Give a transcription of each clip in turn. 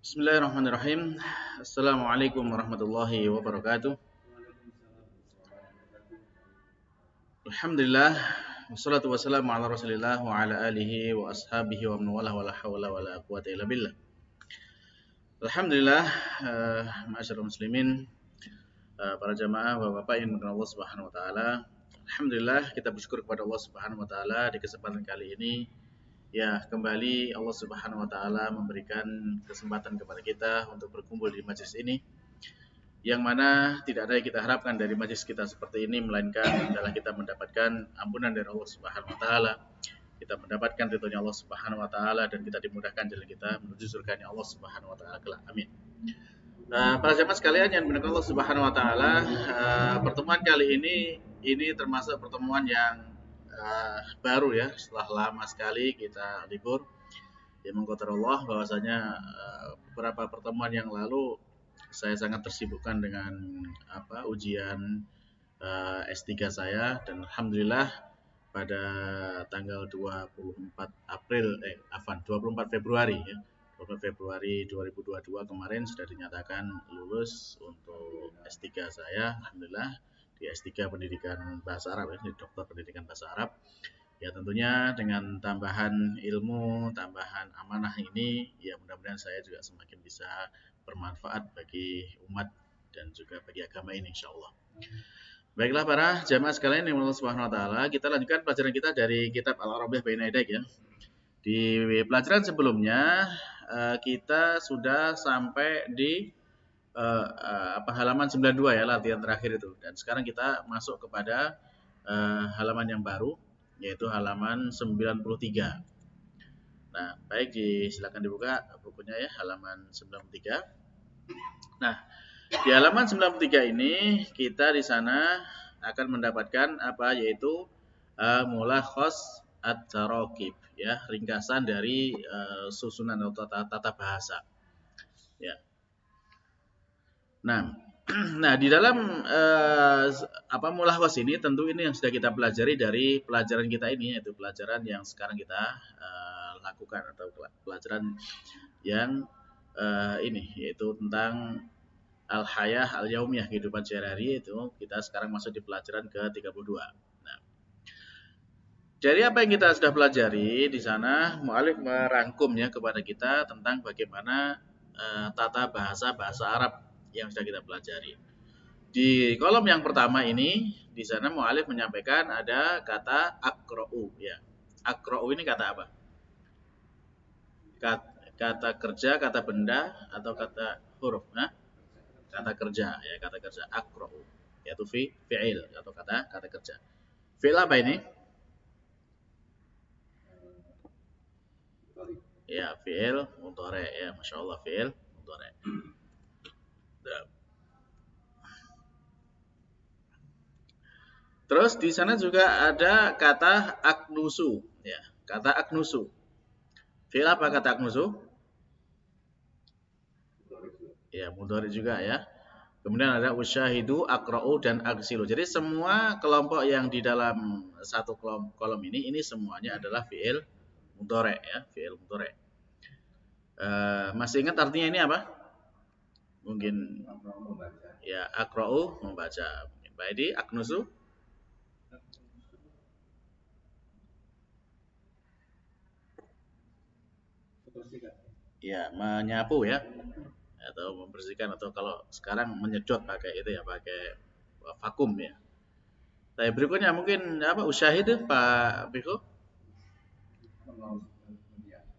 Bismillahirrahmanirrahim. Assalamualaikum warahmatullahi wabarakatuh. Alhamdulillah wassalatu wassalamu ala Rasulillah wa ala alihi wa ashabihi wa man wala wala haula wala quwata illa billah. Alhamdulillah, ma'asyiral muslimin, para jamaah, Bapak-bapak yang dimuliakan Allah Subhanahu wa taala. Alhamdulillah kita bersyukur kepada Allah Subhanahu wa taala di kesempatan kali ini. Ya, kembali Allah Subhanahu wa taala memberikan kesempatan kepada kita untuk berkumpul di majelis ini, yang mana tidak ada yang kita harapkan dari majelis kita seperti ini melainkan adalah kita mendapatkan ampunan dari Allah Subhanahu wa taala, kita mendapatkan ridhonya Allah Subhanahu wa taala, dan kita dimudahkan jalan kita menuju surganya Allah Subhanahu wa taala kelak. Amin. Para jemaah sekalian yang dimuliakan Allah Subhanahu wa taala, pertemuan kali ini termasuk pertemuan yang baru ya, setelah lama sekali kita libur. Ya, mengkotor Allah bahwasanya beberapa pertemuan yang lalu saya sangat tersibukkan dengan ujian S3 saya, dan alhamdulillah pada tanggal 24 Februari ya. 24 Februari 2022 kemarin sudah dinyatakan lulus untuk S3 saya, alhamdulillah, di S3 Pendidikan Bahasa Arab ya, di Dokter Pendidikan Bahasa Arab. Ya, tentunya dengan tambahan ilmu, tambahan amanah ini, ya mudah-mudahan saya juga semakin bisa bermanfaat bagi umat dan juga bagi agama ini insyaallah. Baiklah para jamaah sekalian yang Allah Subhanahu wa taala, kita lanjutkan pelajaran kita dari kitab Al-Arabiyah Baina Yadak ya. Di pelajaran sebelumnya kita sudah sampai di halaman 92 ya, latihan terakhir itu. Dan sekarang kita masuk kepada halaman yang baru, yaitu halaman 93. Nah, baik, silakan dibuka bukunya ya, halaman 93. Nah, di halaman 93 ini kita di sana akan mendapatkan yaitu mulakhas at-tarakib ya, ringkasan dari susunan atau tata bahasa. Ya. Nah, di dalam mulakhas ini tentu ini yang sudah kita pelajari dari pelajaran kita ini, yaitu pelajaran yang sekarang kita lakukan, atau pelajaran yang ini yaitu tentang al-hayah al-yaumiyah, kehidupan sehari-hari. Itu kita sekarang masuk di pelajaran ke-32. Nah, dari apa yang kita sudah pelajari di sana, mu'alif merangkumnya kepada kita tentang bagaimana tata bahasa Arab yang sudah kita pelajari. Di kolom yang pertama ini, di sana mu'alif menyampaikan ada kata akra'u ya. Akra'u ini kata apa? Kata kerja, kata benda, atau kata huruf? Nah, kata kerja ya, kata kerja akra'u, yaitu fi'il atau kata kerja. Fi'il apa ini? Ya, fi'il mudhari ya, masyaallah, fi'il mudhari. Terus di sana juga ada kata aknusu ya, kata aknusu. Fi'il apa kata aknusu? Ya, mudhari juga ya. Kemudian ada usyahidu, akra'u, dan aksilu. Jadi semua kelompok yang di dalam satu kolom ini semuanya adalah fi'il mudhari ya, fi'il mudhari. Masih ingat artinya ini apa? Mungkin ya, akra'u membaca. Baik, aknusu ya, menyapu ya, atau membersihkan, atau kalau sekarang menyedot pakai itu ya, pakai vakum ya. Tapi berikutnya mungkin usyahid Pak Biko?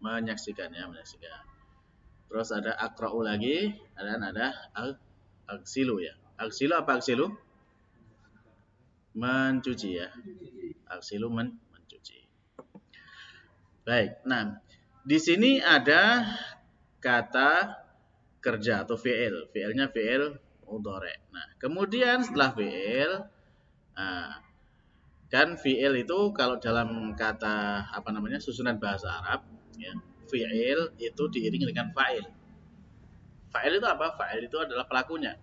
Menyaksikan ya, menyaksikan. Terus ada akra'u lagi, dan ada aksilu ya. Aksilu apa aksilu? Mencuci ya. Aksilu mencuci. Baik. Nah, di sini ada kata kerja atau fi'il. Fi'ilnya fi'il mudhari. Nah, kemudian setelah fi'il, kan fi'il itu kalau dalam kata susunan bahasa Arab ya, fi'il itu diiringi dengan fa'il. Fa'il itu apa? Fa'il itu adalah pelakunya.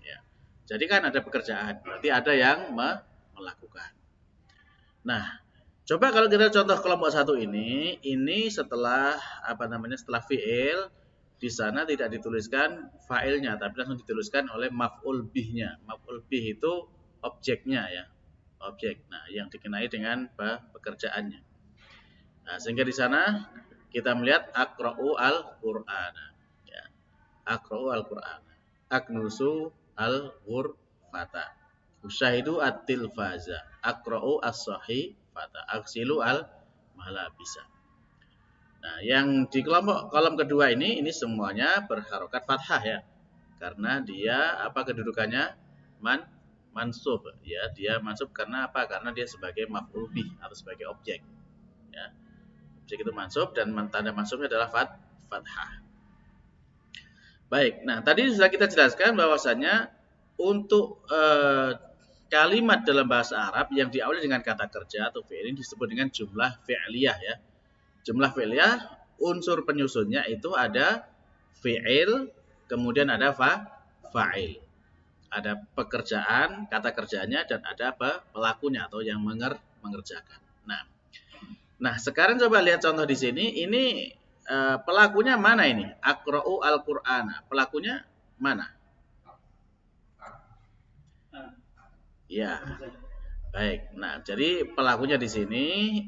Ya. Jadi kan ada pekerjaan, berarti ada yang melakukan. Nah, coba kalau kita contoh kelompok satu ini setelah setelah fi'il, di sana tidak dituliskan fa'ilnya, tapi langsung dituliskan oleh maf'ul bihnya. Maf'ul bih itu objeknya ya, objek. Nah, yang dikenai dengan pekerjaannya. Nah, sehingga di sana kita melihat aqra'u al-Qur'an. Ya, aqra'u al-Qur'an. Aknusu al-ghurfata. Usyahidu at-tilfaza. Aqra'u as-sahifata. Aksilu al-malabisa. Nah, yang di kelompok kolom kedua ini semuanya berharokat fathah ya. Karena dia apa kedudukannya? Mansub ya. Dia mansub karena apa? Karena dia sebagai maf'ul bih atau sebagai objek. Ya. Objek itu mansub dan tanda mansubnya adalah fathah. Baik. Nah, tadi sudah kita jelaskan bahwasannya untuk kalimat dalam bahasa Arab yang diawali dengan kata kerja atau fi'il ini disebut dengan jumlah fi'liyah ya. Jumlah fi'liyah unsur penyusunnya itu ada fi'il, kemudian ada fa'il. Ada pekerjaan, kata kerjanya dan ada pelakunya atau yang mengerjakan. Nah, sekarang coba lihat contoh di sini. Ini pelakunya mana ini? Aqra'u al-Qur'ana. Pelakunya mana? Ya. Baik. Nah, jadi pelakunya di sini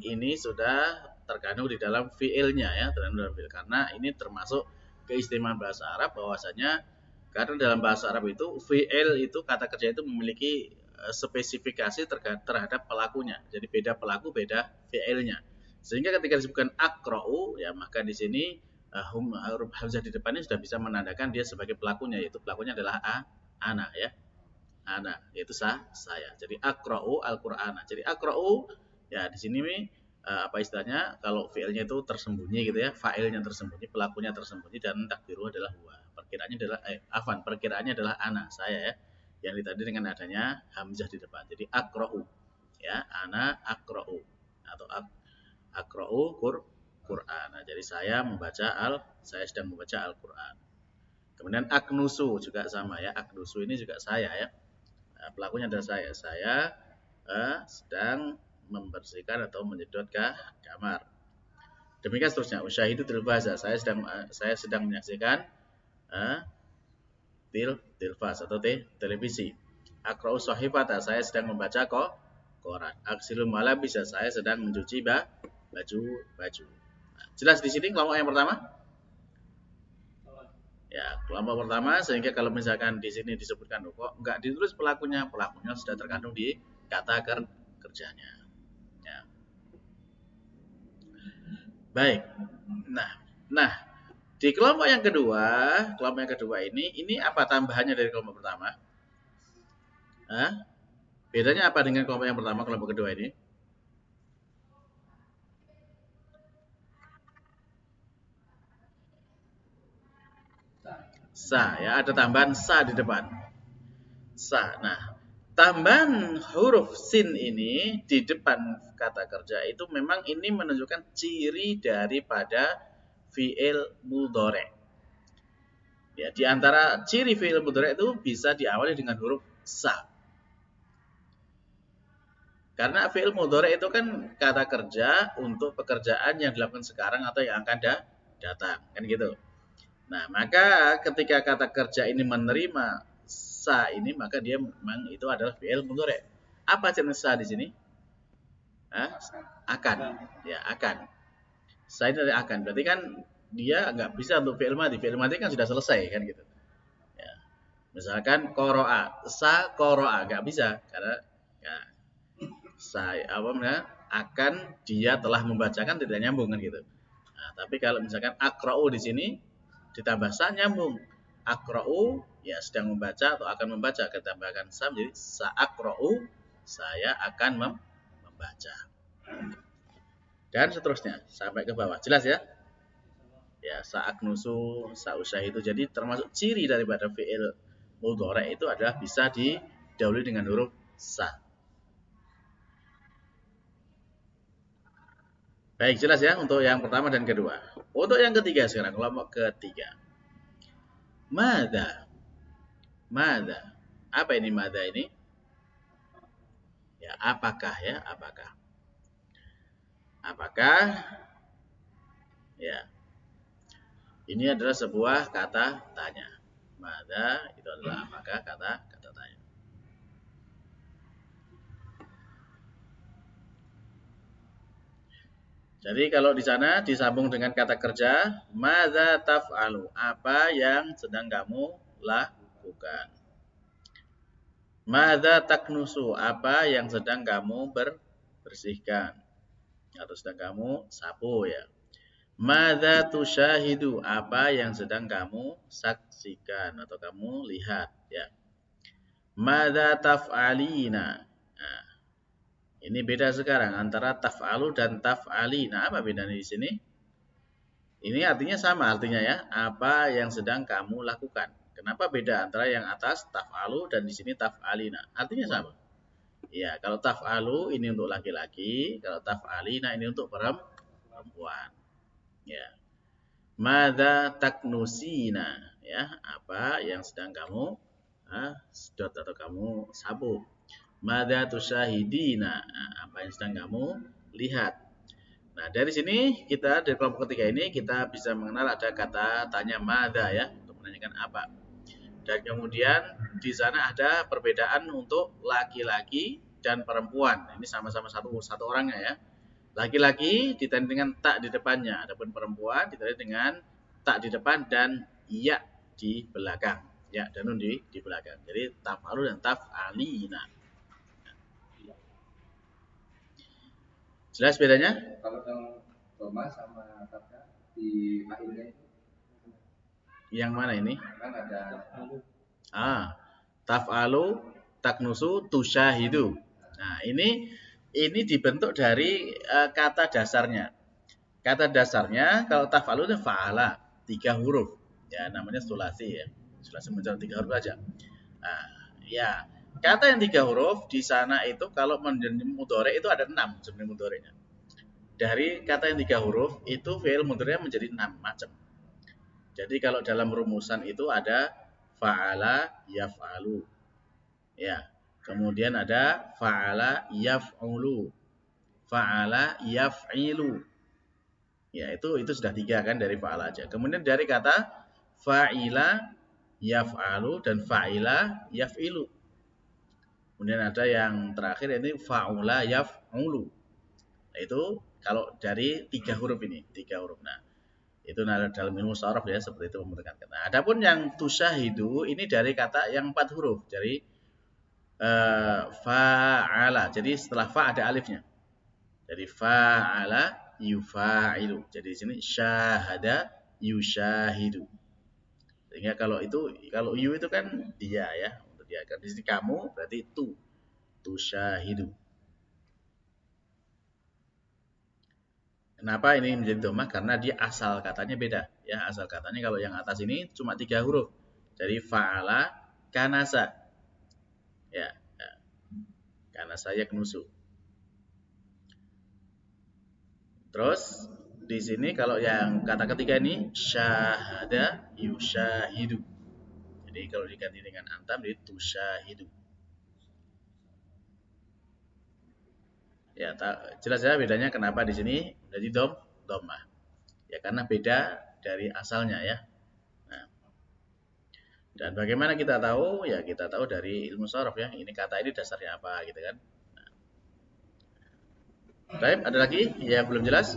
ini sudah terkandung di dalam fiilnya ya, terkandung dalam fiil. Karena ini termasuk keistimewaan bahasa Arab bahwasanya karena dalam bahasa Arab itu fiil itu kata kerja itu memiliki spesifikasi terhadap pelakunya. Jadi beda pelaku, beda fiilnya. Sehingga ketika disebutkan aqra'u ya maka di sini huruf hamzah di depannya sudah bisa menandakan dia sebagai pelakunya, yaitu pelakunya adalah ana ya. Ana yaitu saya. Jadi aqra'u al-Qur'ana. Jadi aqra'u ya di sini apa istilahnya kalau fiilnya itu tersembunyi gitu ya, fa'ilnya tersembunyi, pelakunya tersembunyi dan takdiru adalah huwa. Perkiraannya adalah perkiraannya adalah ana, saya ya. Yang ditandai dengan adanya hamzah di depan. Jadi aqra'u ya, ana aqra'u atau aqra'u Qur'an. Jadi saya sedang membaca Al-Qur'an. Kemudian aknusu juga sama ya. Aknusu ini juga saya ya. Nah, pelakunya adalah saya. Saya sedang membersihkan atau menyedot ke kamar. Demikian seterusnya. Usyahidu tilfaza. Saya sedang menyaksikan tilfaz atau televisi. Aqra'u sahifata. Saya sedang membaca koran. Aksilu malabisa. Saya sedang mencuci baju. Nah, jelas di sini kelompok yang pertama? Ya, kelompok pertama sehingga kalau misalkan di sini disebutkan kok enggak ditulis pelakunya sudah terkandung di kata kerjanya. Ya. Baik. Nah, di kelompok yang kedua ini apa tambahannya dari kelompok pertama? Bedanya apa dengan kelompok yang pertama, kelompok kedua ini? Sa ya, ada tambahan sa di depan. Sa. Nah, tambahan huruf sin ini di depan kata kerja itu memang ini menunjukkan ciri daripada fi'il mudhari'. Ya, di antara ciri fi'il mudhari' itu bisa diawali dengan huruf sa. Karena fi'il mudhari' itu kan kata kerja untuk pekerjaan yang dilakukan sekarang atau yang akan datang, kan gitu. Nah, maka ketika kata kerja ini menerima sa ini, maka dia memang itu adalah fi'il mudhari'. Apa jenis sa di sini? Akan. Ya, akan. Sa ini dari akan. Berarti kan dia nggak bisa untuk fi'il madhi. Fi'il madhi kan sudah selesai kan gitu. Ya. Misalkan qara'a, sa qara'a nggak bisa karena ya, akan dia telah membacakan tidak nyambung kan gitu. Nah, tapi kalau misalkan aqra'u di sini ditambah sa nyambung. Aqra'u ya sedang membaca atau akan membaca, ditambahkan sa menjadi sa'aqra'u, saya akan membaca. Dan seterusnya sampai ke bawah. Jelas ya? Ya, sa'aknusu, sa'usyahidu. Jadi termasuk ciri daripada fi'il mudhari' itu adalah bisa didahului dengan huruf sa. Baik, jelas ya untuk yang pertama dan kedua. Untuk yang ketiga sekarang, kelompok ketiga. Mada. Apa ini mada ini? Ya, apakah ya? Apakah? Ya. Ini adalah sebuah kata tanya. Mada itu adalah apakah kata tanya. Jadi kalau di sana disambung dengan kata kerja, madza taf'alu, apa yang sedang kamu lakukan. Madza taknusu, apa yang sedang kamu bersihkan atau sedang kamu sapu ya. Madza tusyahidu, apa yang sedang kamu saksikan atau kamu lihat ya. Madza taf'alina. Nah, ini beda sekarang antara taf'alu dan taf'alina. Apa bedanya di sini? Ini artinya sama artinya ya, apa yang sedang kamu lakukan. Kenapa beda antara yang atas taf'alu dan di sini taf'alina? Artinya sama. Ya, kalau taf'alu ini untuk laki-laki, kalau taf'alina ini untuk perempuan. Ya. Madza taknusina, ya, apa yang sedang kamu sedot atau kamu sapu. Madza tusyahidina, apa yang sedang kamu lihat. Nah, dari sini kita dari kelompok ketiga ini kita bisa mengenal ada kata tanya madza ya, untuk menanyakan apa. Dan kemudian di sana ada perbedaan untuk laki-laki dan perempuan. Ini sama-sama satu orangnya ya. Laki-laki ditandai dengan tak di depannya, adapun perempuan ditandai dengan tak di depan dan ya di belakang. Ya, dan nun di belakang. Jadi taf'alu dan taf'alina. Jelas bedanya? Kalau yang Thomas sama Tata di akhirnya itu yang mana ini? Kan ada Taf'alu, taknusu, tusyahidu. Nah, ini dibentuk dari kata dasarnya. Kata dasarnya kalau taf'alu itu fa'ala, 3 huruf. Ya, namanya sulasi ya. Sulasi mencakup 3 huruf aja. Nah, ya, kata yang 3 huruf di sana itu kalau menjadi mudhari itu ada 6 sebenarnya mudhari'nya. Dari kata yang 3 huruf itu fi'il mudhari'nya menjadi 6 macam. Jadi kalau dalam rumusan itu ada fa'ala yaf'alu. Ya. Kemudian ada fa'ala yaf'ulu. Fa'ala yaf'ilu. Ya, itu sudah 3 kan dari fa'ala aja. Kemudian dari kata fa'ila yaf'alu dan fa'ila yaf'ilu. Kemudian ada yang terakhir ini fa'ula yaf'ulu. Nah, itu kalau dari 3 huruf ini, 3 huruf. Nah, itu dalam ilmu sharaf ya seperti itu membentukkan kata. Nah, adapun yang tusyahidu ini dari kata yang 4 huruf, dari fa'ala. Jadi setelah fa ada alifnya. Jadi fa'ala yufa'ilu. Jadi di sini syahada yusyahidu. Sehingga kalau yu itu kan dia ya, untuk dia. Kan di sini kamu berarti tusyahidu. Kenapa ini menjadi domah? Karena dia asal katanya beda. Ya, asal katanya kalau yang atas ini cuma 3 huruf. Jadi fa'ala kanasa. Ya, ya. Kanasa yaknusu. Terus di sini kalau yang kata ketiga ini syahada yusyahidu. Jadi kalau diganti dengan antam jadi tusyahidu. Ya, jelas ya bedanya kenapa di sini jadi domah. Ya karena beda dari asalnya ya. Nah, dan bagaimana kita tahu? Ya kita tahu dari ilmu sharaf ya. Ini kata ini dasarnya apa gitu kan. Nah. Baik, ada lagi yang belum jelas?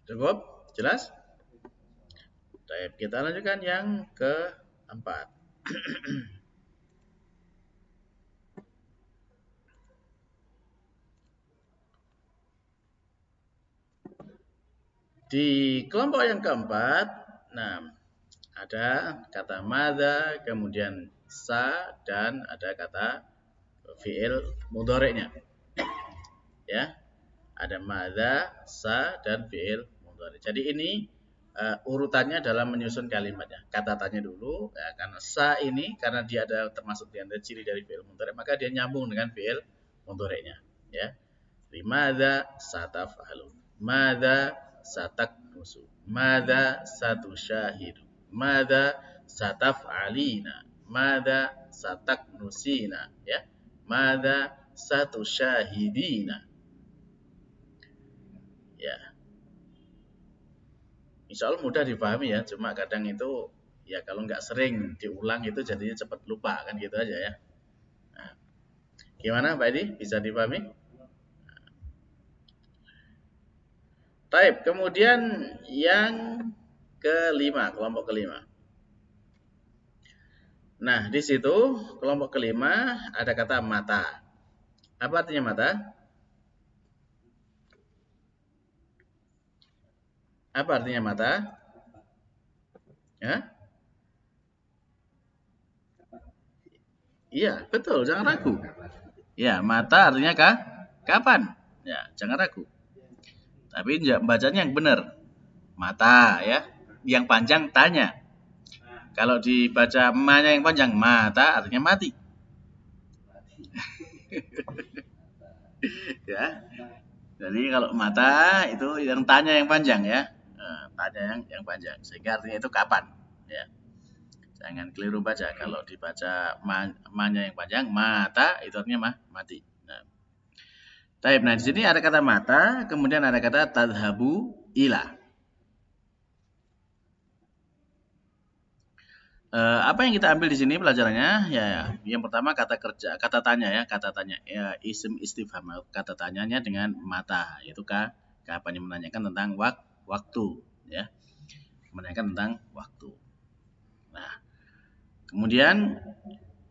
Cukup? Jelas? Baik, kita lanjutkan yang keempat. Di kelompok yang keempat, nah ada kata madza, kemudian sa, dan ada kata fi'il mudhari'nya. Ya. Ada madza, sa, dan fi'il mudhari'. Jadi ini urutannya dalam menyusun kalimatnya. Kata tanya dulu, ya, karena sa ini karena dia ada termasuk di antara ciri dari fi'il mudhari', maka dia nyambung dengan fi'il mudhari'nya, ya. Madza sataf'alun. Madza sataknusu. Mada satusyahidu. Mada sataf'alina. Mada sataknusina. Ya. Mada satusyahidina. Ya. Insya Allah mudah dipahami ya. Cuma kadang itu ya kalau nggak sering diulang itu jadinya cepat lupa kan gitu aja ya. Nah, gimana Pak Edi? Bisa dipahami? Taib. Kemudian yang kelima, kelompok kelima. Nah, di situ kelompok kelima ada kata mata. Apa artinya mata? Apa artinya mata? Ya? Iya, betul, jangan ragu. Ya, mata artinya kapan? Ya, jangan ragu. Tapi bacanya yang benar. Mata ya. Yang panjang tanya. Kalau dibaca ma-nya yang panjang, mata artinya mati. Ya. Jadi kalau mata itu yang tanya yang panjang ya. Tanya yang panjang. Sehingga artinya itu kapan, ya. Jangan keliru baca. Kalau dibaca ma-nya yang panjang, mata itu artinya mati. Nah. Taib. Nah, di sini ada kata mata, kemudian ada kata tadhabu ila. Apa yang kita ambil di sini pelajarannya? Ya, yang pertama kata kerja, kata tanya ya, kata tanya. Ya, isim istifham, kata tanyanya dengan mata. Itu kapan yang menanyakan tentang waktu, ya. Menanyakan tentang waktu. Nah, kemudian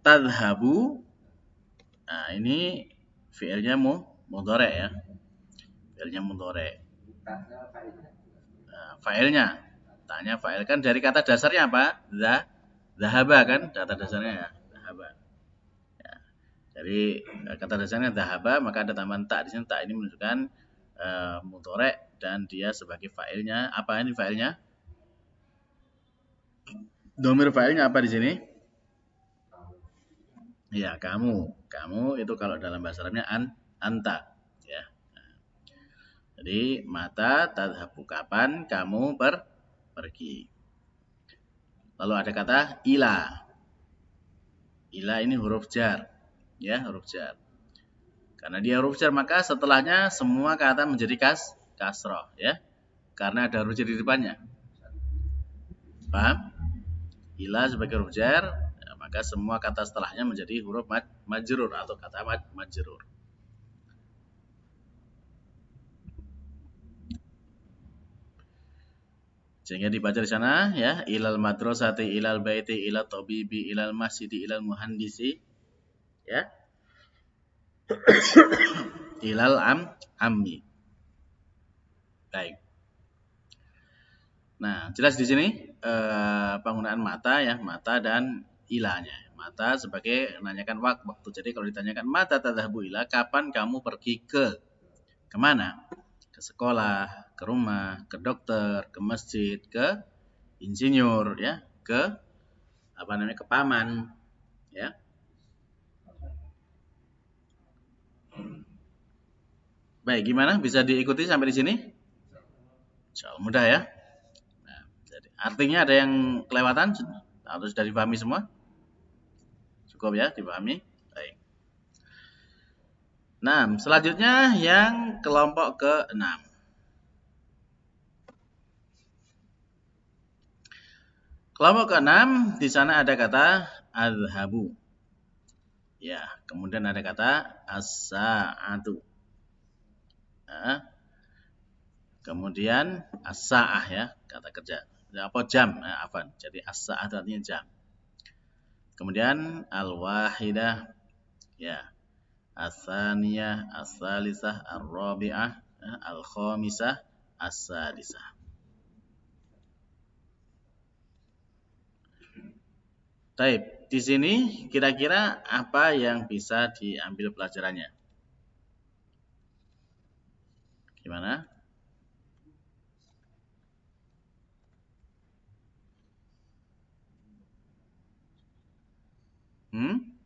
tadhabu. Nah, ini fi'ilnya mudhari ya. Fi'ilnya mudhari. Nah, fa'ilnya. Tanya fa'il kan dari kata dasarnya apa? Zahaba kan kata dasarnya ya. Zahaba. Ya. Jadi kata dasarnya zahaba, maka ada tambahan tak di sini. Tak ini menunjukkan mudhari dan dia sebagai fa'ilnya. Apa ini fa'ilnya? Domir fa'ilnya apa di sini? Ya, kamu. Kamu itu kalau dalam bahasa Arabnya anta, ya. Jadi mata tadhabu, kapan kamu pergi. Lalu ada kata ila. Ila ini huruf jar, ya, huruf jar. Karena dia huruf jar maka setelahnya semua kata menjadi kasroh, ya. Karena ada huruf jar di depannya. Paham? Ila sebagai huruf jar, ya, maka semua kata setelahnya menjadi huruf majrur atau kata majrur. Sehingga dibaca di sana ya, ilal madrasati, ilal baiti, ilal tabibi, ilal masjidi, ilal muhandisi, ya. Ilal ammi. Baik. Nah, jelas di sini penggunaan mata ya, mata dan ilahnya. Mata sebagai menanyakan waktu. Jadi kalau ditanyakan mata tadhabu ila, kapan kamu pergi kemana? Ke sekolah, ke rumah, ke dokter, ke masjid, ke insinyur, ya, ke ke paman, ya. Baik, gimana? Bisa diikuti sampai di sini? Insyaallah mudah ya. Nah, jadi artinya ada yang kelewatan atau sudah dipahami semua? Cukup ya dipahami? Baik. Nah, selanjutnya yang kelompok ke-6. Kelompok ke-6 di sana ada kata adhabu. Ya, kemudian ada kata as-sa'atu. Nah, kemudian as-sa'ah ya, kata kerja. Apa jam? Afan. Jadi as-sa'ah artinya jam. Kemudian al-wahidah ya. As-saniyah, as-salisah, ar-rabi'ah, al-khamisah, as-sadisah. Baik, di sini kira-kira apa yang bisa diambil pelajarannya? Gimana? Hmm?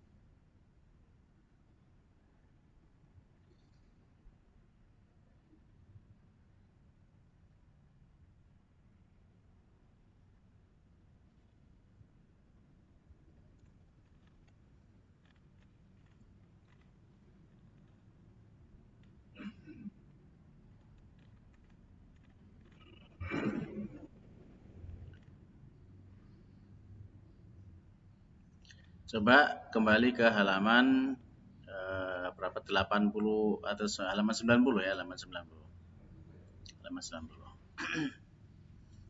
Coba kembali ke halaman berapa 80 atau halaman 90 ya, halaman 90. Halaman 90.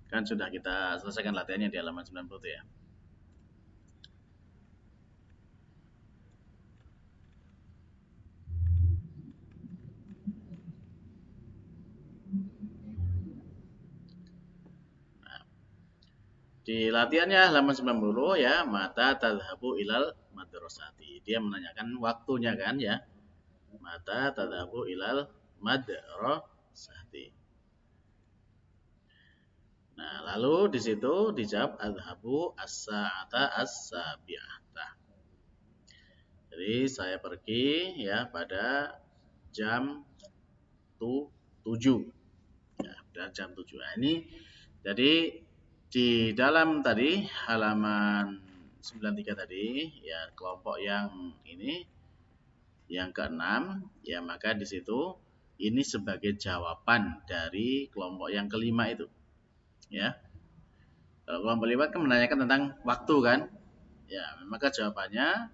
Kan sudah kita selesaikan latihannya di halaman 90 ya. Di latihannya halaman 90 ya, mata tadhabu ilal madrasati. Dia menanyakan waktunya kan ya. Mata tadhabu ilal madrasati. Nah, lalu di situ dijawab adhabu as-sa'ata as-sabi'ata. Jadi saya pergi ya pada jam 7. Ya, pada jam 7. Nah, ini jadi di dalam tadi halaman 93 tadi ya kelompok yang ini yang keenam ya maka di situ ini sebagai jawaban dari kelompok yang kelima itu ya. Kalau kelompok kelima kan menanyakan tentang waktu kan ya maka jawabannya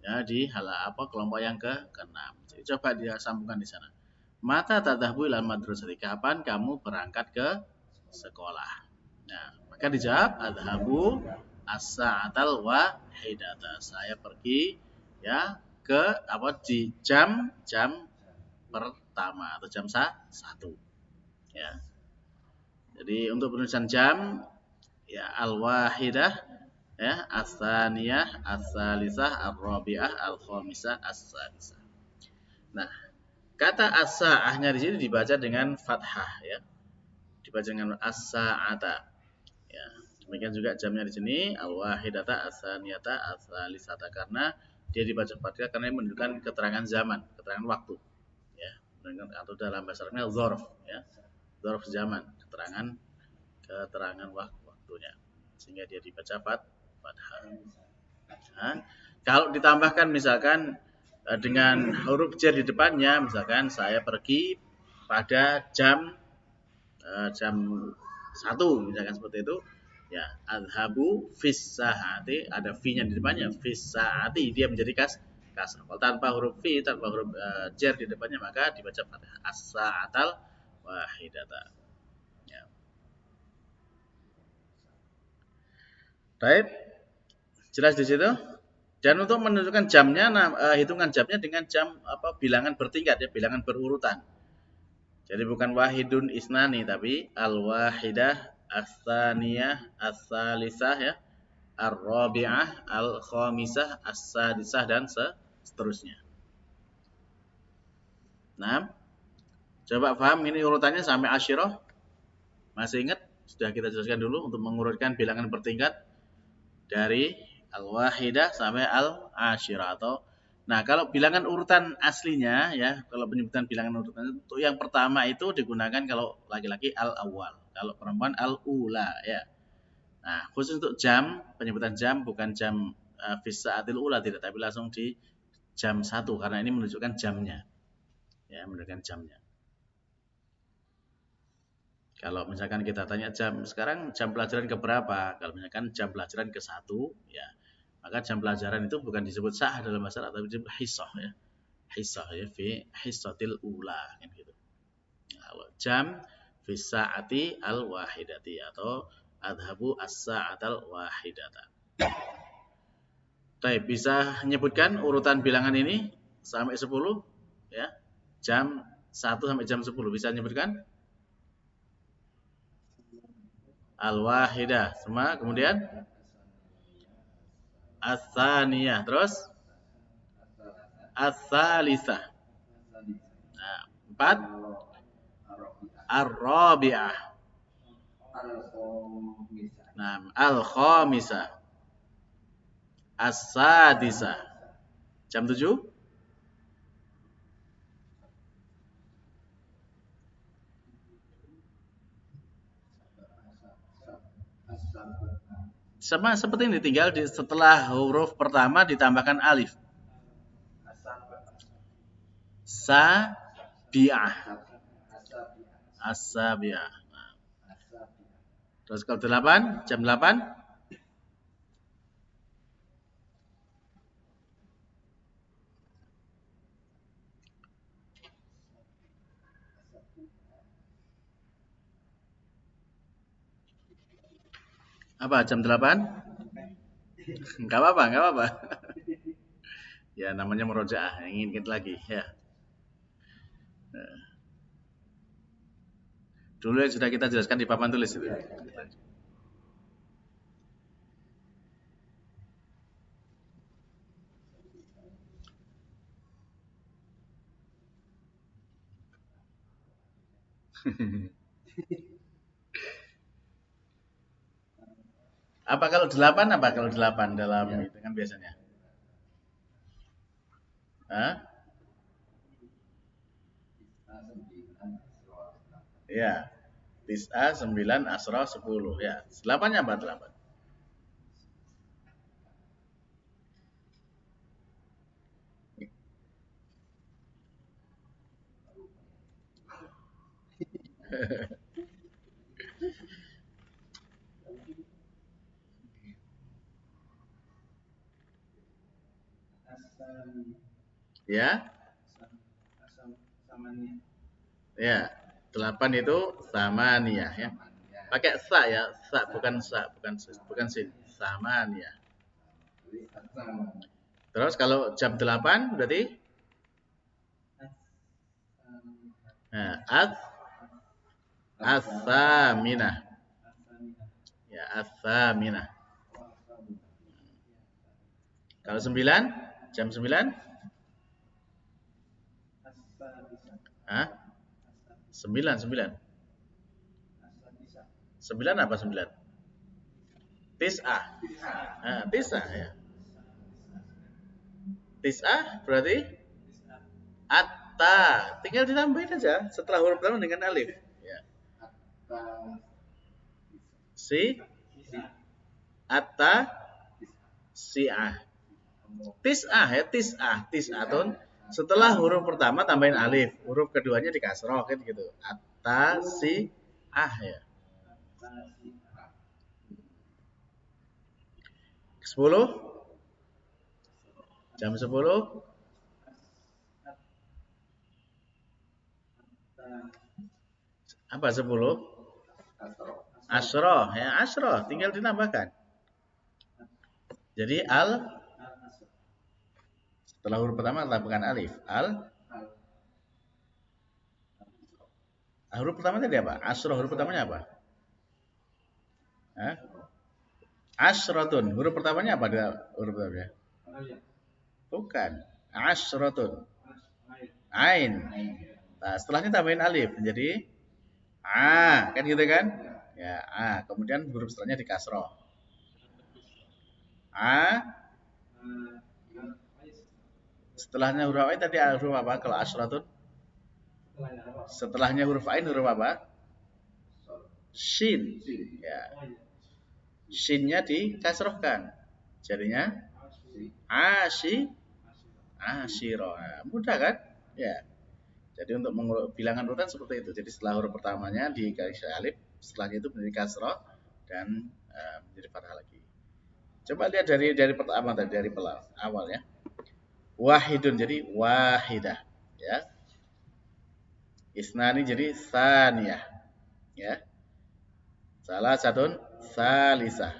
ya di kelompok yang keenam. Jadi coba dia sambungkan di sana. Mata tadhabu ilal madrasati, kapan kamu berangkat ke sekolah? Nah, maka dijawab adhabu as-sa'atal wahidata. Saya pergi ya ke di jam pertama atau jam 1 ya. Jadi untuk penulisan jam ya al-wahidah ya, as-saniyah, as-salisah, ar-rabi'ah, al-khamisah, as-sadisah. Nah, kata as-sa'ahnya di sini dibaca dengan fathah ya. Dibaca dengan as-sa'ata. Ya, demikian juga jamnya di sini al-wahidata, as-saniyata, as-salisata karena dia dibaca fathah karena ini menunjukkan keterangan zaman, keterangan waktu. Ya, atau dalam bahasa Arabnya dzarf ya. Dzarf zaman, keterangan waktunya. Sehingga dia dibaca fathah. Nah, kalau ditambahkan misalkan dengan huruf jar di depannya, misalkan saya pergi pada jam 1, misalkan seperti itu, ya adhabu fis sa'ati, ada fi-nya di depannya, fis sa'ati, dia menjadi kasar. Kalau tanpa huruf fi, tanpa huruf jar di depannya maka dibaca fathah as-sa'atal wahidata. Ya. Baik. Jelas di situ? Dan untuk menentukan jamnya, hitungan jamnya dengan jam bilangan bertingkat ya, bilangan berurutan. Jadi bukan wahidun isnani tapi al-wahidah, as-saniyah, as-salisah ya, ar-rabi'ah, al-khamisah, as-sadisah dan seterusnya. Nah, coba paham ini urutannya sampai asyirah? Masih ingat? Sudah kita jelaskan dulu untuk mengurutkan bilangan bertingkat dari al-wahidah sampai al-asyirah atau nah kalau bilangan urutan aslinya ya kalau penyebutan bilangan urutan itu yang pertama itu digunakan kalau laki-laki al-awwal, kalau perempuan al-ula ya. Nah, khusus untuk jam, penyebutan jam bukan jam fi sa'atil ula tidak tapi langsung di jam 1 karena ini menunjukkan jamnya. Ya, menunjukkan jamnya. Kalau misalkan kita tanya sekarang jam pelajaran ke berapa? Kalau misalkan jam pelajaran ke 1 ya maka jam pelajaran itu bukan disebut sa'ah dalam bahasa Arab, tapi disebut hissah ya. Hissah ya, fi hissatil ula kan gitu. Nah, jam fi sa'ati al-wahidati atau adhabu as-sa'atal wahidata. Baik, bisa menyebutkan urutan bilangan ini sampai 10 ya. Jam 1 sampai jam 10 bisa menyebutkan? Al-wahidah, semua kemudian as-saniyah, terus as-salisah. Nah, 4 ar-rabi'ah. Nah, al-khamisah. As-sadisah. Jam 7? Sama seperti ini, tinggal setelah huruf pertama ditambahkan alif. Sabi'ah. As-sabi'ah. Nah. Terus kalau 8, jam 8? Apa jam 8? Enggak apa-apa, enggak apa-apa. Ya namanya murojaah, ingin lagi ya. Dulu yang sudah kita jelaskan di papan tulis itu. Apa kalau 8 apa kalau 8 dalam hitungan biasanya? Hah? Ya. Tis'a, 9, Asra, 10 ya. 8-nya apa 8? Ya. Ya. 8 itu samaniyah ya. Pakai sa ya, sa bukan sin. Samaniyah. Terus kalau jam 8 berarti nah, as-saminah. Ya, as-saminah. Kalau 9, jam 9? Hah? 9, 9. 9 apa 9? Tis'ah. Nah, tis'ah ya. Tis'ah berarti atta. Tinggal ditambahin aja setelah huruf pertama dengan alif. Ya. Si atta si'ah. Tis'ah ya, tis'atun. Setelah huruf pertama tambahin alif, huruf keduanya di kasroh kan gitu. Atta si'ah ya. 10 jam 10 apa 10? Asroh ya, asroh tinggal ditambahkan. Jadi setelah huruf pertama tambahkan alif. Huruf pertama tadi apa? Asroh huruf pertamanya apa? Hah? Asrotun huruf pertamanya apa ada huruf pertamanya? Bukan. Asrotun. Ain. Nah, setelahnya tambahin alif menjadi kan gitu kan? Ya, kemudian huruf setelahnya di kasroh. Setelahnya huruf ain tadi huruf apa? Kalau asratun? Setelahnya huruf ain huruf apa? Shin. Ya. Shinnya dikasrohkan. Jadinya asyiro. Nah, mudah kan? Ya. Jadi untuk bilangan urutan seperti itu. Jadi setelah huruf pertamanya di garis alif, setelahnya itu menjadi kasroh dan menjadi fathah lagi. Coba lihat dari pertama tadi dari awal ya. Wahidun jadi wahidah ya. Isnani jadi saniyah ya. Salah satu salisah.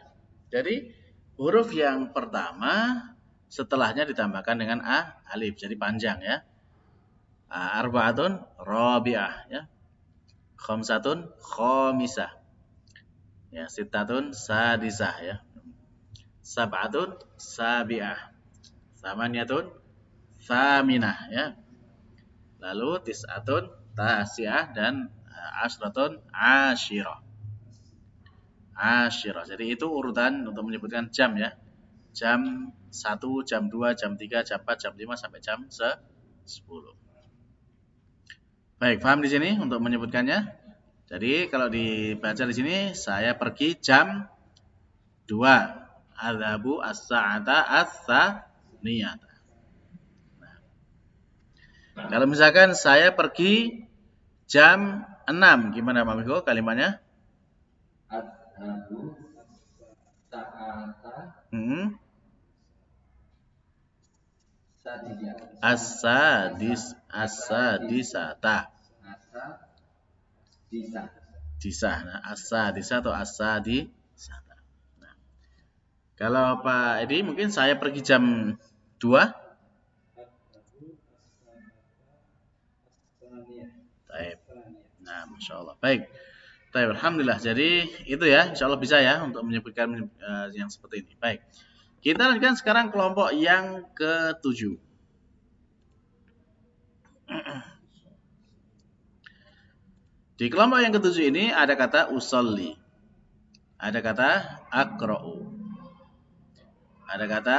Jadi huruf yang pertama setelahnya ditambahkan dengan alif jadi panjang ya. Arba'atun rabi'ah ya. Khamsatun khamisah. Ya, sittatun sadisah ya. Sab'atun sabi'ah. Samaniyatun thaminah ya. Lalu tis'atun tasi'ah dan asratun asyirah. Jadi itu urutan untuk menyebutkan jam ya. Jam 1, jam 2, jam 3, jam 4, jam 5 sampai jam 10. Baik, paham di sini untuk menyebutkannya? Jadi kalau dibaca di sini saya pergi jam 2. Adhabu as-sa'ata ats-tsaniyata. Kalau misalkan saya pergi jam 6, gimana Pak Miko kalimatnya? Adhabu sa'ata As-sadisata. Disa. Nah, as-sadisa atau as-sadisata. Kalau Pak Edi mungkin saya pergi jam 2. Baik. Nah, Masya Allah. Baik. Baik, alhamdulillah. Jadi itu ya, insya Allah bisa ya untuk menyebutkan yang seperti ini. Baik. Kita lanjutkan sekarang kelompok yang ke-7. Di kelompok yang ke-7 ini ada kata usolli. Ada kata akra'u. Ada kata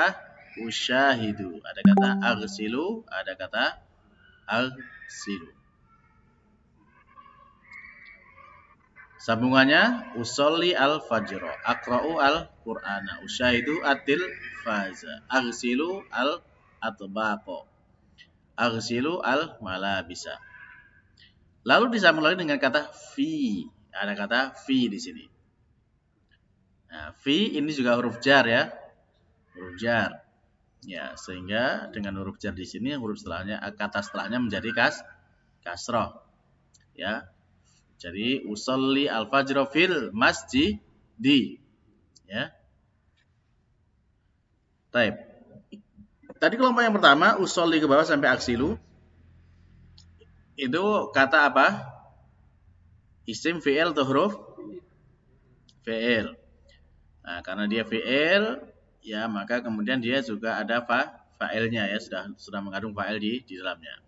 usyahidu. Ada kata aghsilu. Ada kata aghsilu. Sambungannya usolli al-fajro, akra'u al-qur'ana, usyahidu atil faza, aghsilu al-atbaqo, aghsilu al-malabisa. Lalu disambung lagi dengan kata fi. Ada kata fi di sini. Nah, fi ini juga huruf jar ya. Huruf jar. Ya, sehingga dengan huruf jar di sini huruf setelahnya, kata setelahnya menjadi kasroh. Ya. Jadi usolli al-fajr fil masjid di, ya. Taib. Tadi kelompok yang pertama usolli ke bawah sampai aksilu. Itu kata apa? Isim fi'il atau huruf? Fi'il. Nah, karena dia fi'il, ya maka kemudian dia juga ada fa'ilnya ya, sudah mengandung fa'il di dalamnya.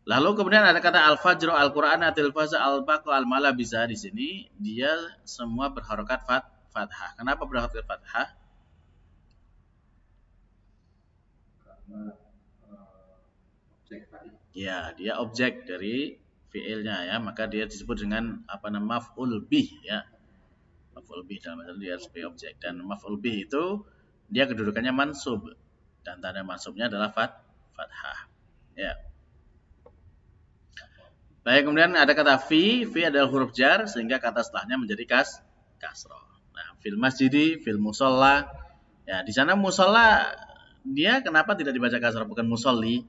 Lalu kemudian ada kata al-fajr, al-Qur'an, al-tilfaza, al-baqo, al-malabisa di sini dia semua berharokat fathah. Kenapa berharokat fathah? Karena objek tadi. Ya, dia objek dari fi'ilnya ya, maka dia disebut dengan apa namanya maf'ul bih ya. Maf'ul bih dalam arti dia sebagai objek, dan maf'ul bih itu dia kedudukannya mansub dan tanda mansubnya adalah fathah. Ya. Baik, kemudian ada kata fi adalah huruf jar sehingga kata setelahnya menjadi kasroh. Nah, fil masjidi, fil musolla. Ya, di sana musolla dia kenapa tidak dibaca kasroh bukan musolli?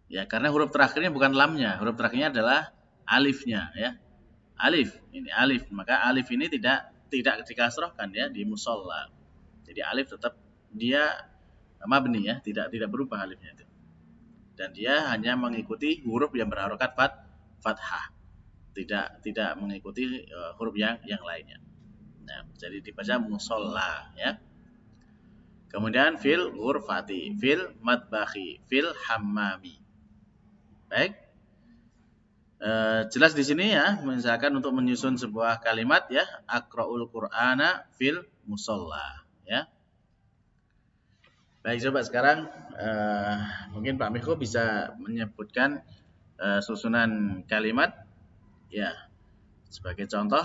Ya, karena huruf terakhirnya bukan lamnya, huruf terakhirnya adalah alifnya ya. Alif, ini alif, maka alif ini tidak dikasrohkan ya di musolla. Jadi alif tetap dia mabni ya, tidak berubah alifnya itu. Dan dia hanya mengikuti huruf yang berharokat fathah, tidak mengikuti huruf yang lainnya. Nah, jadi dibaca musolla ya. Kemudian fil ghurfati, fil matbahi, fil hammami. Baik. Jelas di sini ya, misalkan untuk menyusun sebuah kalimat ya, aqra'ul qur'ana fil musolla ya. Baik, coba sekarang mungkin Pak Miko bisa menyebutkan susunan kalimat ya. Sebagai contoh,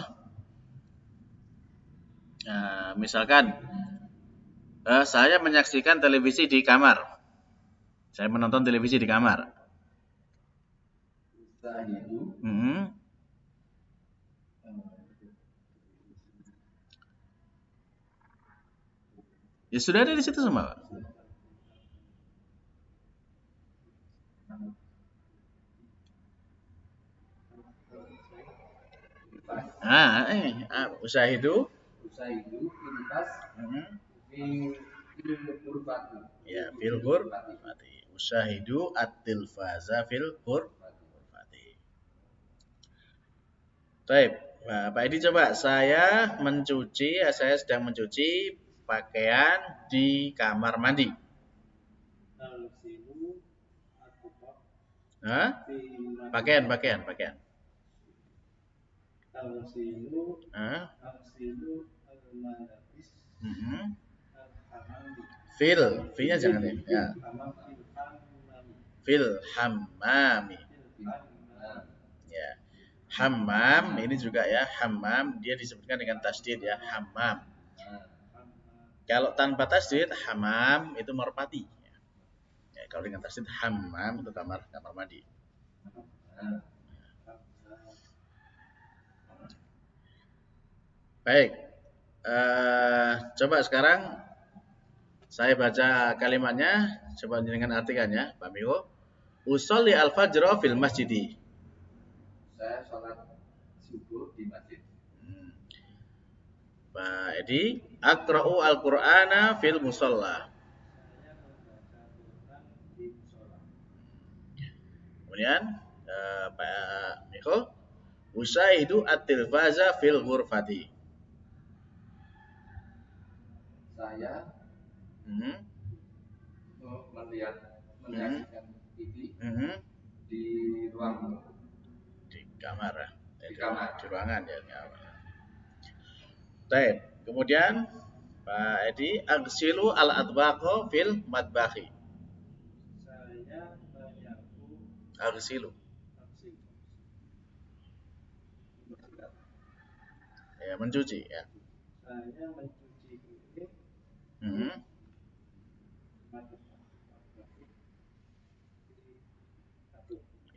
misalkan saya menyaksikan televisi di kamar. Saya menonton televisi di kamar. Ya sudah ada di situ semua, Pak. Usahidu lintas fil ghurfati. Ya, fil ghurfati. Usahidu at-tilfaza fil ghurfati. Baik, Pak Edi coba saya sedang mencuci pakaian di kamar mandi. Hah? Pakaian. Fil-nya jangan ya. Fil hammami. Ya. Hammam ini juga ya, hammam dia disebutkan dengan tasdid ya, hammam. Kalau tanpa tasdid hammam itu merpati. Ya, kalau dengan tasdid hammam itu kamar mandi. Baik. Coba sekarang saya baca kalimatnya, coba dengan artikannya, Pak Miko. Usolli al-fajr fil masjidi. Saya sholat subuh di masjid. Pak Edi. Aqra'u al-Qur'ana fil musalla. Kemudian Pak Miko, usaidu at-tilfaza fil ghurfati. Saya melihat menyaksikan TV di ruang di kamar ya. Di kamar. Di ruangan ya. Baik. Kemudian Pak Edi, agsilu al-atbaqa fil matbahi. Saya menyapu. Agsilu. Ya, mencuci ya. Saya mencuci piring.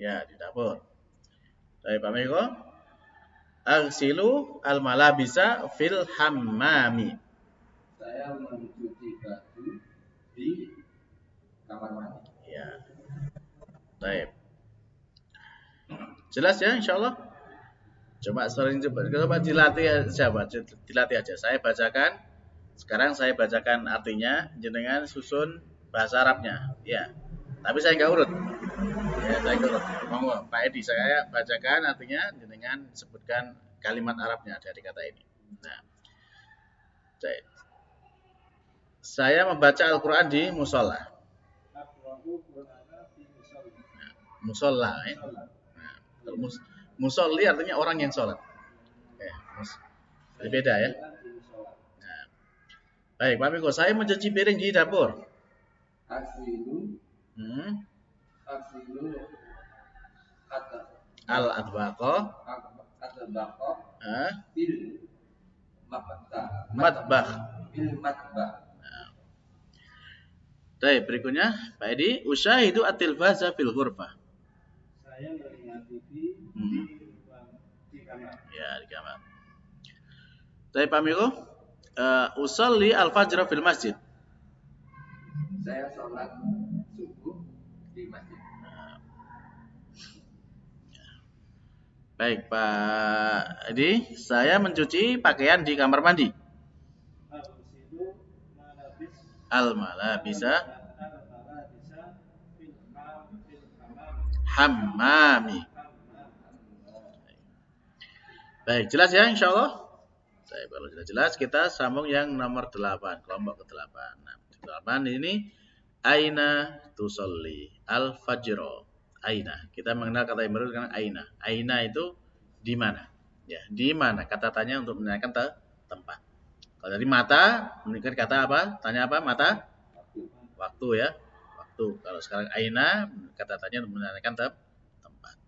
Ya, di dapur. Baik, Pak Miko. Agsilu al-malabisa fil hammami. Saya mencuci baju di kamar mandi. Ya. Baik. Jelas ya, insyaallah. Coba dilatih aja. Saya bacakan. Sekarang saya bacakan artinya, jenengan susun bahasa Arabnya. Ya. Tapi saya nggak urut. Ya, saya nggak urut. Monggo, Pak Edi, saya bacakan artinya, jenengan sebutkan kalimat Arabnya dari kata ini. Nah, saya membaca Al-Quran di musola. Musola, ya. Nah, musolli artinya orang yang sholat. Beda ya. Nah. Baik, Pak Miko, saya mencuci piring di dapur. Asilu. Al-atbaqa. Bil matbah. Bil matbah. Baik, berikutnya Pak Edi, usyahidu at-tilfaza fil ghurfah. Saya melihat TV di kamar. Ya, di kamar. Baik, Pak Miko, usolli al-fajr fil masjid. Saya sholat subuh di masjid. Baik, Pak Edi, saya mencuci pakaian di kamar mandi. Al-malabisa hammami. Baik, jelas ya insyaallah. Saya kalau sudah jelas, kita sambung yang nomor 8, kelompok ke-8. Nah, 8 ini aina tusolli al-fajro. Aina. Kita mengenal kata yang baru dengan aina. Aina itu di mana? Ya, di mana? Kata tanya untuk menanyakan tempat. Kalau dari mata, menunjukkan kata apa? Tanya apa? Mata? Waktu ya. Waktu. Kalau sekarang aina, kata tanya untuk menanyakan tempat.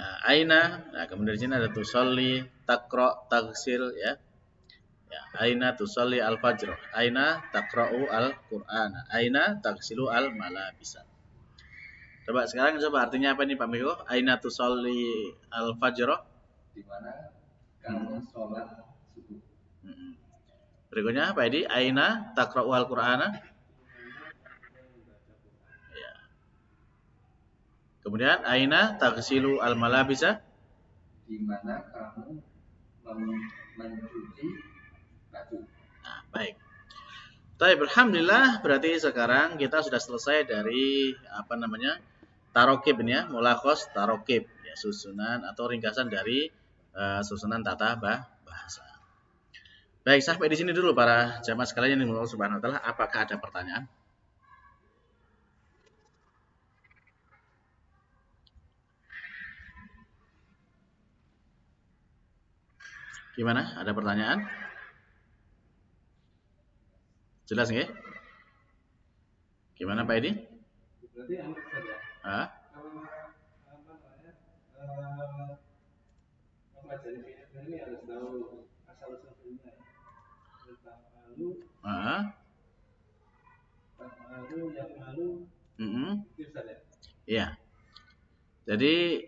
Nah, aina. Nah, kemudian di sini ada tusolli, takro, tagsil ya. Ya, aina tusolli al-fajr. Aina takra'u al-Qur'an. Aina tagsilu al-malabisa. Coba sekarang artinya apa nih Pak Miko? Aina tusolli al-fajr? Di mana kamu sholat subuh. Berikutnya Pak Edi, aina takra'u al-Qur'ana? Ya. Kemudian aina tagsilu al-malabisa? Di mana kamu mencuci baju. Nah, baik. Baik, alhamdulillah berarti sekarang kita sudah selesai dari tarokib ini ya, mulakhos tarokib ya, susunan atau ringkasan dari susunan tata bahasa. Baik, sampai di sini dulu para jamaah sekalian yang dimulai Subhanahu wa taala. Apakah ada pertanyaan? Gimana? Ada pertanyaan? Jelas nggih? Gimana Pak Edi? Berarti ambil saja. Mempelajari film ini harus tahu asal usul filmnya. Lalu yang lalu. Itu saja. Iya. Jadi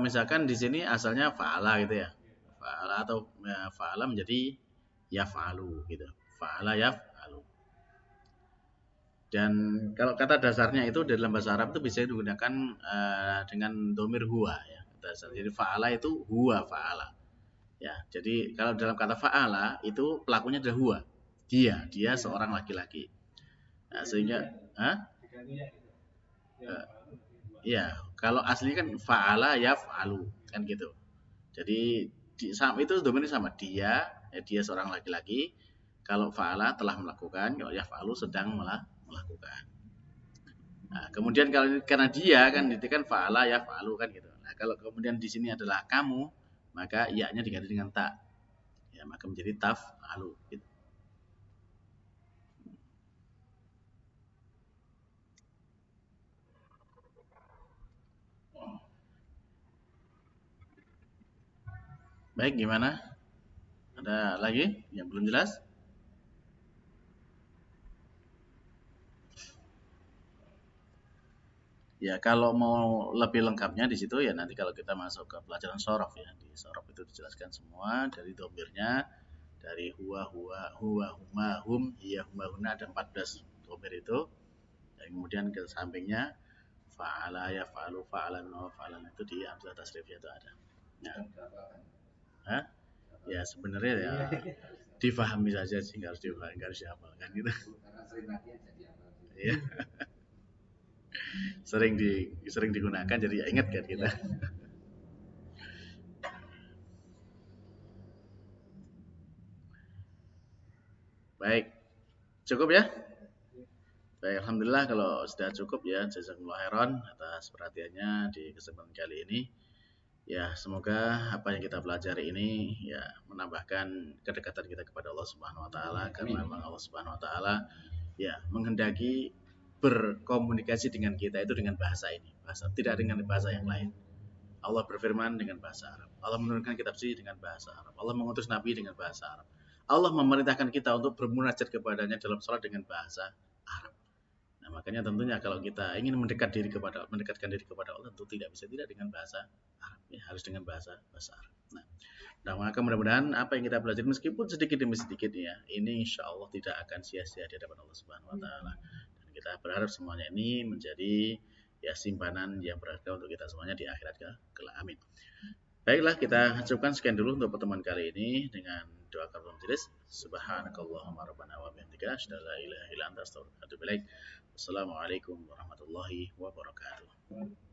misalkan di sini asalnya fa'ala gitu ya. Fa'ala atau fa'ala menjadi yaf'alu gitu. Fa'ala yaf'alu. Dan kalau kata dasarnya itu dalam bahasa Arab itu bisa digunakan dengan domir huwa ya. Dasar. Jadi fa'ala itu huwa fa'ala. Ya. Jadi kalau dalam kata fa'ala itu pelakunya adalah huwa. Dia seorang laki-laki. Nah, sehingga ya, kalau aslinya kan fa'ala ya fa'alu kan gitu. Jadi itu domainnya sama dia seorang laki-laki. Kalau fa'ala telah melakukan, kalau ya fa'alu sedang melakukan. Nah, kemudian kalau karena dia kan itu kan fa'ala ya fa'alu kan gitu. Nah, kalau kemudian di sini adalah kamu, maka ya-nya diganti dengan ta. Ya, maka menjadi taf'alu gitu. Baik, gimana? Ada lagi yang belum jelas? Ya, kalau mau lebih lengkapnya di situ ya nanti kalau kita masuk ke pelajaran sorof ya. Di sorof itu dijelaskan semua dari domirnya, dari huwa, huma, hum, hiya, huma, huna ada 14 domir itu. Dan kemudian ke sampingnya fa'ala ya fa'alu fa'alan wa fa'alan itu di hamzah tasrifnya itu ada. Nah, hah? Ya sebenarnya ya difahami saja sih, nggak harus difahami, nggak harus dihafalkan gitu. Karena sering latihan jadi apa? Iya. sering digunakan jadi ya ingat kan kita. Baik, cukup ya? Baik, alhamdulillah kalau sudah cukup ya. Jazakumullah khairan atas perhatiannya di kesempatan kali ini. Ya, semoga apa yang kita pelajari ini ya menambahkan kedekatan kita kepada Allah Subhanahu wa taala karena memang Allah Subhanahu wa taala ya menghendaki berkomunikasi dengan kita itu dengan bahasa ini. Bahasa tidak dengan bahasa yang lain. Allah berfirman dengan bahasa Arab. Allah menurunkan kitab suci dengan bahasa Arab. Allah mengutus nabi dengan bahasa Arab. Allah memerintahkan kita untuk bermunajat kepadanya dalam salat dengan bahasa Arab. Nah, makanya tentunya kalau kita ingin mendekatkan diri kepada Allah tentu tidak bisa tidak dengan bahasa Arab, ya, harus dengan bahasa Arab. Nah, maka mudah-mudahan apa yang kita pelajari meskipun sedikit demi sedikit ya, ini insya Allah tidak akan sia-sia di hadapan Allah Subhanahu wa taala. Dan kita berharap semuanya ini menjadi ya simpanan yang berharga untuk kita semuanya di akhirat kelak. Amin. Baiklah, kita cukupkan sekian dulu untuk pertemuan kali ini dengan doa kafaratul majelis. Subhanakallahumma rabbana wa bihamdika asyhadu an la ilaha illa anta astaghfiruka wa atubu ilaik. Wassalamualaikum warahmatullahi wabarakatuh.